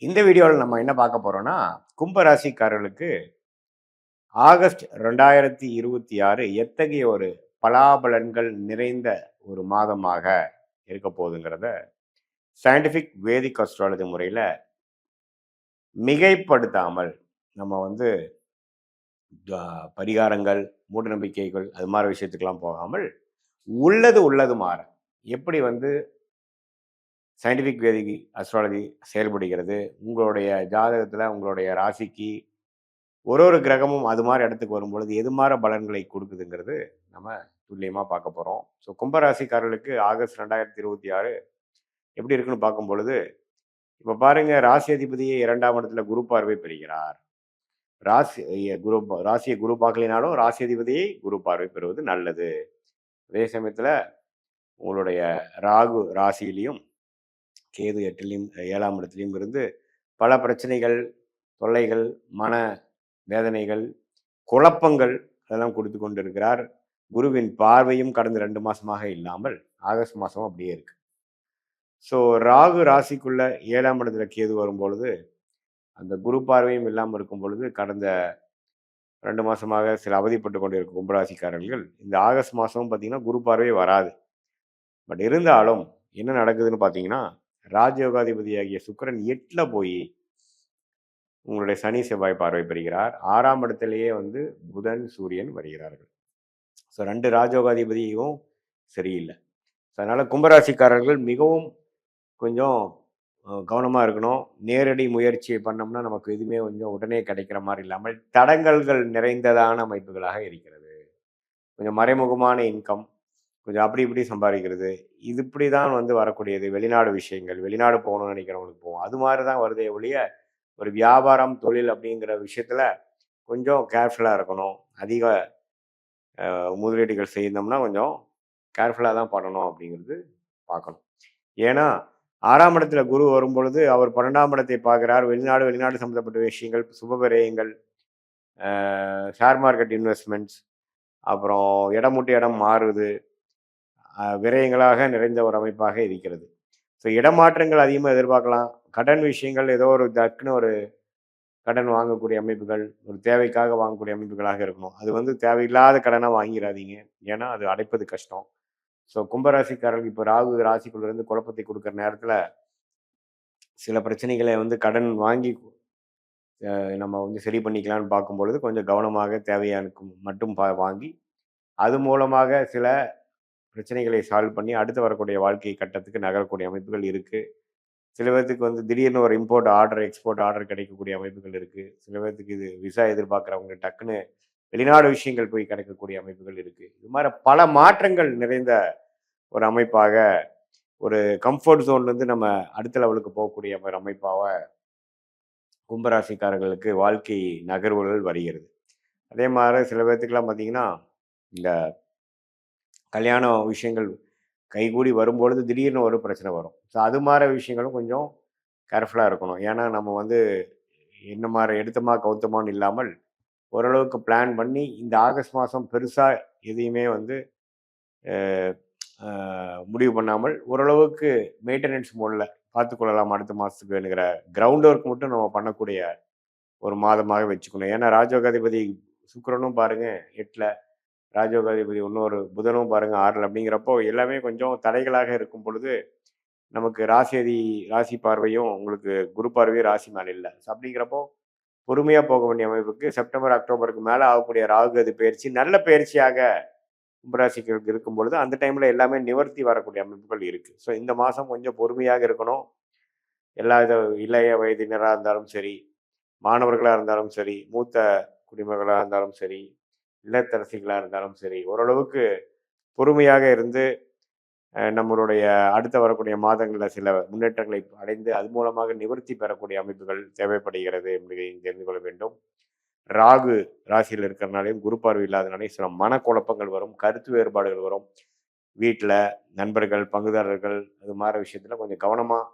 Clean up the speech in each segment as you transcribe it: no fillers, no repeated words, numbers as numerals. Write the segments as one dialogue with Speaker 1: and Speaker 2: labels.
Speaker 1: இந்த வீடியோவில் நம்ம என்ன பார்க்க போறோம்னா, கும்ப ராசிக்காரர்களுக்கு ஆகஸ்ட் 2026 எத்தகைய ஒரு பலாபலன்கள் நிறைந்த ஒரு மாதமாக இருக்க போகுதுங்கிறத சயின்டிஃபிக் வேதிக் அஸ்ட்ராலஜி முறையில் மிகைப்படுத்தாமல் நம்ம வந்து பரிகாரங்கள், மூட நம்பிக்கைகள் அது மாதிரி விஷயத்துக்கெல்லாம் போகாமல் உள்ளது உள்ளது மாற எப்படி வந்து சயின்டிஃபிக் வேதிக் அஸ்ட்ராலஜி செயல்படுகிறது, உங்களுடைய ஜாதகத்தில் உங்களுடைய ராசிக்கு ஒரு கிரகமும் அது மாதிரி இடத்துக்கு வரும்பொழுது எது மாதிரி பலன்களை கொடுக்குதுங்கிறது நம்ம துல்லியமாக பார்க்க போகிறோம். ஸோ கும்பராசிக்காரர்களுக்கு ஆகஸ்ட் 2026 எப்படி இருக்குன்னு பார்க்கும் பொழுது, இப்போ பாருங்க, ராசி அதிபதியை 2ஆம் இடத்துல குரு பார்வை பெறுகிறார். ராசி குரு ராசியை குரு பார்க்கலினாலும் ராசி அதிபதியை குரு பார்வை பெறுவது நல்லது. அதே சமயத்தில் உங்களுடைய ராகு ராசியிலையும் கேது 8லையும் 7ஆம் இடத்துலையும் இருந்து பல பிரச்சனைகள், தொல்லைகள், மன வேதனைகள், குழப்பங்கள் அதெல்லாம் கொடுத்து கொண்டு இருக்கிறார். குருவின் பார்வையும் கடந்த 2 மாசமாக இல்லாமல் ஆகஸ்ட் மாதம் அப்படியே இருக்கு. ஸோ ராகு ராசிக்குள்ள 7ஆம் இடத்துல கேது வரும்பொழுது அந்த குரு பார்வையும் இல்லாமல் இருக்கும் பொழுது கடந்த 2 மாசமாக சில அவதிப்பட்டு கொண்டு இருக்கும் கும்பராசிக்காரர்கள் இந்த ஆகஸ்ட் மாதமும் பார்த்தீங்கன்னா குரு பார்வை வராது. பட் இருந்தாலும் என்ன நடக்குதுன்னு பார்த்தீங்கன்னா, ராஜயோகாதிபதியாகிய சுக்கிரன் 8ல் போய் உங்களுடைய சனி செவ்வாய் பார்வை பெறுகிறார். 6ஆம் இடத்திலேயே வந்து புதன் சூரியன் வருகிறார்கள். ஸோ 2 ராஜயோகாதிபதியும் சரியில்லை. ஸோ அதனால் கும்பராசிக்காரர்கள் மிகவும் கொஞ்சம் கவனமாக இருக்கணும். நேரடி முயற்சியை பண்ணோம்னா நமக்கு எதுவுமே கொஞ்சம் உடனே கிடைக்கிற மாதிரி இல்லாமல் தடங்கல்கள் நிறைந்ததான அமைப்புகளாக இருக்கிறது. கொஞ்சம் மறைமுகமான இன்கம், கொஞ்சம் அப்படி இப்படி சம்பாதிக்கிறது, இது இப்படி தான் வந்து வரக்கூடியது. வெளிநாடு விஷயங்கள், வெளிநாடு போகணும்னு நினைக்கிறவங்களுக்கு போகும். அது மாதிரி தான் வருதே ஒழிய ஒரு வியாபாரம், தொழில் அப்படிங்கிற விஷயத்தில் கொஞ்சம் கேர்ஃபுல்லாக இருக்கணும். அதிக முதலீடுகள் செய்தோம்னா கொஞ்சம் கேர்ஃபுல்லாக தான் பண்ணணும் அப்படிங்கிறது பார்க்கணும். ஏன்னா 6ஆம் இடத்துல குரு வரும்பொழுது அவர் 12ஆம் இடத்தை பார்க்குறார். வெளிநாடு சம்மந்தப்பட்ட விஷயங்கள், சுப விரயங்கள், ஷேர் மார்க்கெட் இன்வெஸ்ட்மெண்ட்ஸ், அப்புறம் இடம் விட்டு இடம் மாறுது, விரயங்களாக நிறைந்த ஒரு அமைப்பாக இருக்கிறது. ஸோ இடமாற்றங்கள் அதிகமாக எதிர்பார்க்கலாம். கடன் விஷயங்கள் ஏதோ ஒரு டக்குன்னு ஒரு கடன் வாங்கக்கூடிய அமைப்புகள், ஒரு தேவைக்காக வாங்கக்கூடிய அமைப்புகளாக இருக்கணும். அது வந்து தேவையில்லாத கடனாக வாங்கிடாதீங்க. ஏன்னா அது அடைப்பது கஷ்டம். ஸோ கும்பராசிக்காரர்கள் இப்போ ராகு ராசிக்குள்ளேருந்து குழப்பத்தை கொடுக்குற நேரத்தில் சில பிரச்சனைகளை வந்து கடன் வாங்கி நம்ம வந்து சரி பண்ணிக்கலாம்னு பார்க்கும்பொழுது கொஞ்சம் கவனமாக தேவையானுக்கு மட்டும் வாங்கி அது மூலமாக சில பிரச்சனைகளை சால்வ் பண்ணி அடுத்து வரக்கூடிய வாழ்க்கை கட்டத்துக்கு நகரக்கூடிய அமைப்புகள் இருக்குது. சில பேர்த்துக்கு வந்து திடீர்னு ஒரு இம்போர்ட் ஆர்டர், எக்ஸ்போர்ட் ஆர்டர் கிடைக்கக்கூடிய அமைப்புகள் இருக்குது. சில பேர்த்துக்கு இது விசா எதிர்பார்க்குறவங்க டக்குன்னு வெளிநாடு விஷயங்கள் போய் கிடைக்கக்கூடிய அமைப்புகள் இருக்குது. இது மாதிரி பல மாற்றங்கள் நிறைந்த ஒரு அமைப்பாக, ஒரு கம்ஃபர்ட் ஜோன்லேருந்து நம்ம அடுத்த லெவலுக்கு போகக்கூடிய ஒரு அமைப்பாக கும்பராசிக்காரர்களுக்கு வாழ்க்கை நகர்வுகள் வருகிறது. அதே மாதிரி சில பேர்த்துக்கெல்லாம் பார்த்தீங்கன்னா, இந்த கல்யாண விஷயங்கள் கைகூடி வரும்பொழுது திடீர்னு ஒரு பிரச்சனை வரும். ஸோ அது மாதிரி விஷயங்களும் கொஞ்சம் கேர்ஃபுல்லாக இருக்கணும். ஏன்னா நம்ம வந்து என்ன மாதிரி எடுத்தமா கவுத்தமான்னு இல்லாமல் ஓரளவுக்கு பிளான் பண்ணி இந்த ஆகஸ்ட் மாதம் பெருசாக எதையுமே வந்து முடிவு பண்ணாமல் ஓரளவுக்கு மெயின்டெனன்ஸ் மோடில் பார்த்துக்கொள்ளலாம். அடுத்த மாதத்துக்கு வேணுங்கிற கிரவுண்ட் ஒர்க் மட்டும் நம்ம பண்ணக்கூடிய ஒரு மாதமாக வச்சுக்கணும். ஏன்னா ராஜயோகாதிபதி சுக்கிரனும் பாருங்கள் 8ல், ராஜயோகாதிபதி இன்னொரு புதனும் பாருங்கள் 6ல். அப்படிங்கிறப்போ எல்லாமே கொஞ்சம் தடைகளாக இருக்கும் பொழுது நமக்கு ராசி பார்வையும் உங்களுக்கு குரு பார்வையும் ராசி மேலே இல்லை. ஸோ அப்படிங்கிறப்போ பொறுமையாக போக வேண்டிய அமைப்புக்கு செப்டம்பர் அக்டோபருக்கு மேலே ஆகக்கூடிய ராகுகதி பயிற்சி நல்ல பயிற்சியாக கும்பராசிக்கு இருக்கும் பொழுது அந்த டைமில் எல்லாமே நிவர்த்தி வரக்கூடிய அமைப்புகள் இருக்குது. ஸோ இந்த மாதம் கொஞ்சம் பொறுமையாக இருக்கணும். எல்லா இளைய வயதினராக இருந்தாலும் சரி, மாணவர்களாக இருந்தாலும் சரி, மூத்த குடிமகளாக இருந்தாலும் சரி, இல்லத்தரசிகளாக இருந்தாலும் சரி, ஓரளவுக்கு பொறுமையாக இருந்து நம்மளுடைய அடுத்த வரக்கூடிய மாதங்களில் சில முன்னேற்றங்களை அடைந்து அது மூலமாக நிவர்த்தி பெறக்கூடிய அமைப்புகள் தேவைப்படுகிறது என்பதை தெரிந்து கொள்ள வேண்டும். ராகு ராசியில் இருக்கிறனாலையும் குரு பார்வை இல்லாதனாலையும் சில மனக்குழப்பங்கள் வரும், கருத்து வேறுபாடுகள் வரும். வீட்டில் நண்பர்கள், பங்குதாரர்கள் அது மாதிரி விஷயத்தில் கொஞ்சம் கவனமாக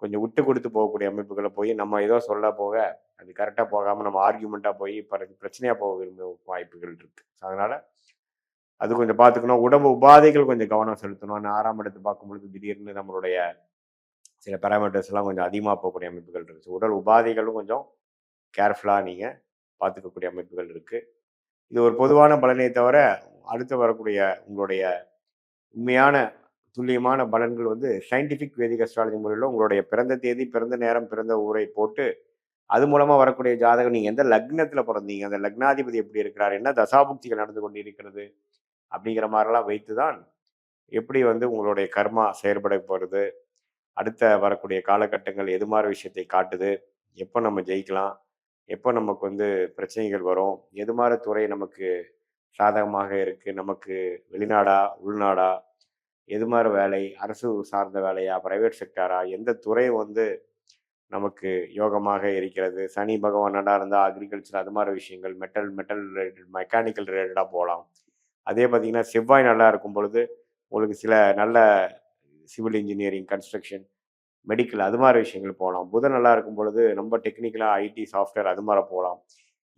Speaker 1: கொஞ்சம் விட்டு கொடுத்து போகக்கூடிய அமைப்புகளை போய் நம்ம ஏதோ சொல்ல போக அது கரெக்டாக போகாமல் நம்ம ஆர்கியூமெண்ட்டாக போய் பிரச்சனையாக போக விரும்பும் வாய்ப்புகள் இருக்குது. அதனால் அது கொஞ்சம் பார்த்துக்கணும். உடம்பு உபாதைகள் கொஞ்சம் கவனம் செலுத்தணும். 6ஆம் இடத்தை பார்க்கும் பொழுது திடீர்னு நம்மளுடைய சில பேராமீட்டர்ஸ்லாம் கொஞ்சம் அதிகமாக போகக்கூடிய அமைப்புகள் இருக்குது. உடல் உபாதைகளும் கொஞ்சம் கேர்ஃபுல்லாக நீங்கள் பார்த்துக்கக்கூடிய அமைப்புகள் இருக்குது. இது ஒரு பொதுவான பலனே தவிர, அடுத்து வரக்கூடிய உங்களுடைய உண்மையான துல்லியமான பலன்கள் வந்து சயின்டிஃபிக் வேதிக் அஸ்ட்ராலஜி முறையில் உங்களுடைய பிறந்த தேதி, பிறந்த நேரம், பிறந்த ஊரை போட்டு அது மூலமா வரக்கூடிய ஜாதகம் நீங்க எந்த லக்னத்துல பிறந்தீங்க, அந்த லக்னாதிபதி எப்படி இருக்கிறார், என்ன தசாபுக்திகள் நடந்து கொண்டு இருக்கிறது அப்படிங்கிற மாதிரிலாம் வைத்துதான் எப்படி வந்து உங்களுடைய கர்மா செயற்பட போகிறது, அடுத்த வரக்கூடிய காலகட்டங்கள் எது மாதிரி விஷயத்தை காட்டுது, எப்போ நம்ம ஜெயிக்கலாம், எப்போ நமக்கு வந்து பிரச்சனைகள் வரும், எது மாதிரி துறை நமக்கு சாதகமாக இருக்கு, நமக்கு வெளிநாடா உள்நாடா, எது மாதிரி வேலை, அரசு சார்ந்த வேலையா, பிரைவேட் செக்டாரா, எந்த துறை வந்து நமக்கு யோகமாக இருக்கிறது. சனி பகவான் நல்லா இருந்தால் அக்ரிகல்ச்சர் அது மாதிரி விஷயங்கள், மெட்டல் ரிலேட்டட் மெக்கானிக்கல் ரிலேட்டடாக போகலாம். அதே பார்த்தீங்கன்னா செவ்வாய் நல்லா இருக்கும் பொழுது உங்களுக்கு சில நல்ல சிவில் இன்ஜினியரிங், கன்ஸ்ட்ரக்ஷன், மெடிக்கல் அது மாதிரி விஷயங்கள் போகலாம். புதன் நல்லா இருக்கும் பொழுது ரொம்ப டெக்னிக்கலாக ஐடி, சாஃப்ட்வேர் அது மாதிரி போகலாம்.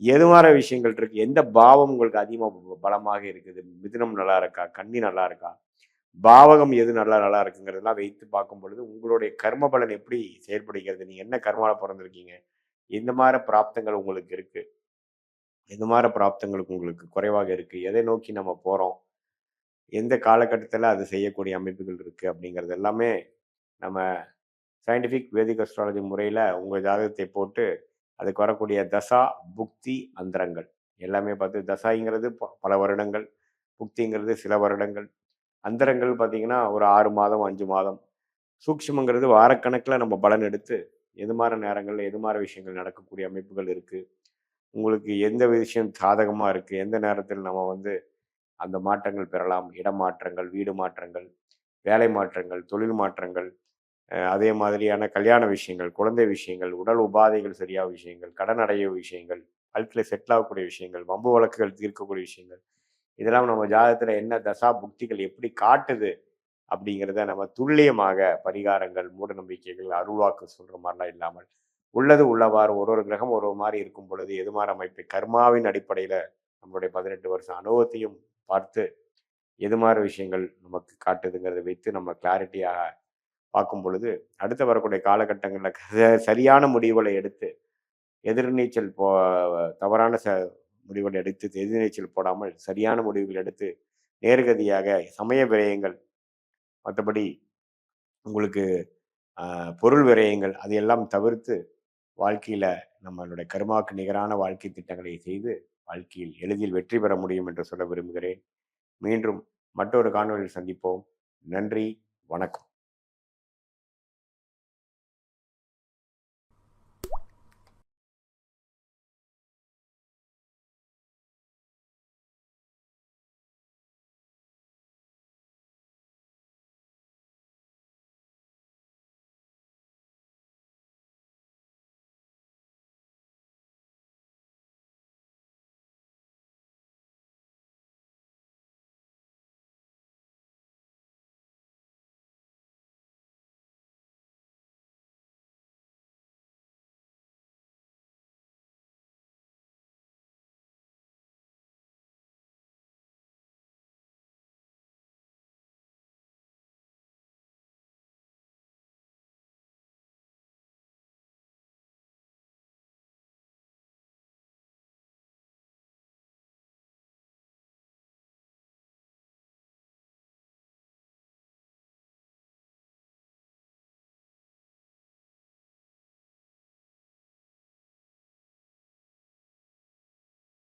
Speaker 1: எது மாதிரி விஷயங்கள் இருக்குது, எந்த பாவம் உங்களுக்கு அதிகமாக பலமாக இருக்குது, மிதுனம் நல்லா இருக்கா, கன்னி நல்லா இருக்கா, பாவகம் எது நல்லா நல்லா இருக்குங்கிறதெல்லாம் வைத்து பார்க்கும் பொழுது உங்களுடைய கர்ம பலன் எப்படி செயல்படுகிறது, நீங்க என்ன கர்மாவில் பிறந்திருக்கீங்க, எந்த மாதிரி பிராப்தங்கள் உங்களுக்கு இருக்கு, எந்த மாதிரி பிராப்தங்களுக்கு உங்களுக்கு குறைவாக இருக்கு, எதை நோக்கி நம்ம போறோம், எந்த காலகட்டத்தில் அது செய்யக்கூடிய அமைப்புகள் இருக்கு அப்படிங்கிறது எல்லாமே நம்ம சயின்டிஃபிக் வேதிக் அஸ்ட்ராலஜி முறையில் உங்கள் ஜாதகத்தை போட்டு அதுக்கு வரக்கூடிய தசா புக்தி அந்தரங்கள் எல்லாமே பார்த்து, தசாங்கிறது பல வருடங்கள், புக்திங்கிறது சில வருடங்கள், அந்தரங்கள் பார்த்தீங்கன்னா ஒரு 6 மாதம் 5 மாதம், சூக்ஷ்மங்கிறது வாரக்கணக்கில் நம்ம பலன் எடுத்து எது மாதிரி நேரங்களில் எது மாதிரி விஷயங்கள் நடக்கக்கூடிய அமைப்புகள் இருக்குது, உங்களுக்கு எந்த விஷயம் சாதகமாக இருக்குது, எந்த நேரத்தில் நம்ம வந்து அந்த மாற்றங்கள் பெறலாம், இடமாற்றங்கள், வீடு மாற்றங்கள், வேலை மாற்றங்கள், தொழில் மாற்றங்கள், அதே மாதிரியான கல்யாண விஷயங்கள், குழந்தை விஷயங்கள், உடல் உபாதைகள் சரியாக விஷயங்கள், கடன் அடைய விஷயங்கள், வாழ்க்கையில் செட்டில் ஆகக்கூடிய விஷயங்கள், வம்பு வழக்குகள் தீர்க்கக்கூடிய விஷயங்கள், இதெல்லாம் நம்ம ஜாதகத்தில் என்ன தசா புக்திகள் எப்படி காட்டுது அப்படிங்கிறத நம்ம துல்லியமாக பரிகாரங்கள், மூட நம்பிக்கைகள், அருள்வாக்கு சொல்கிற மாதிரிலாம் இல்லாமல் உள்ளது உள்ளவாறு ஒரு ஒரு கிரகம் ஒரு ஒரு மாதிரி இருக்கும் பொழுது எது மாதிரி அமைப்பு கர்மாவின் அடிப்படையில் நம்மளுடைய 18 வருஷம் அனுபவத்தையும் பார்த்து எது மாதிரி விஷயங்கள் நமக்கு காட்டுதுங்கிறத வைத்து நம்ம கிளாரிட்டியாக பார்க்கும் பொழுது அடுத்து வரக்கூடிய காலகட்டங்களில் சரியான முடிவுகளை எடுத்து எதிர்நீச்சல் தவறான முடிவுகள் எடுத்து எதிர்நீச்சல் போடாமல் சரியான முடிவுகள் எடுத்து நேர்கதியாக சமய விரயங்கள், மற்றபடி உங்களுக்கு பொருள் விரயங்கள் அதையெல்லாம் தவிர்த்து வாழ்க்கையில் நம்மளுடைய கர்மாவுக்கு நிகரான வாழ்க்கை திட்டங்களை செய்து வாழ்க்கையில் எளிதில் வெற்றி பெற முடியும் என்று சொல்ல விரும்புகிறேன். மீண்டும் மற்றொரு காணொலியில் சந்திப்போம். நன்றி, வணக்கம்.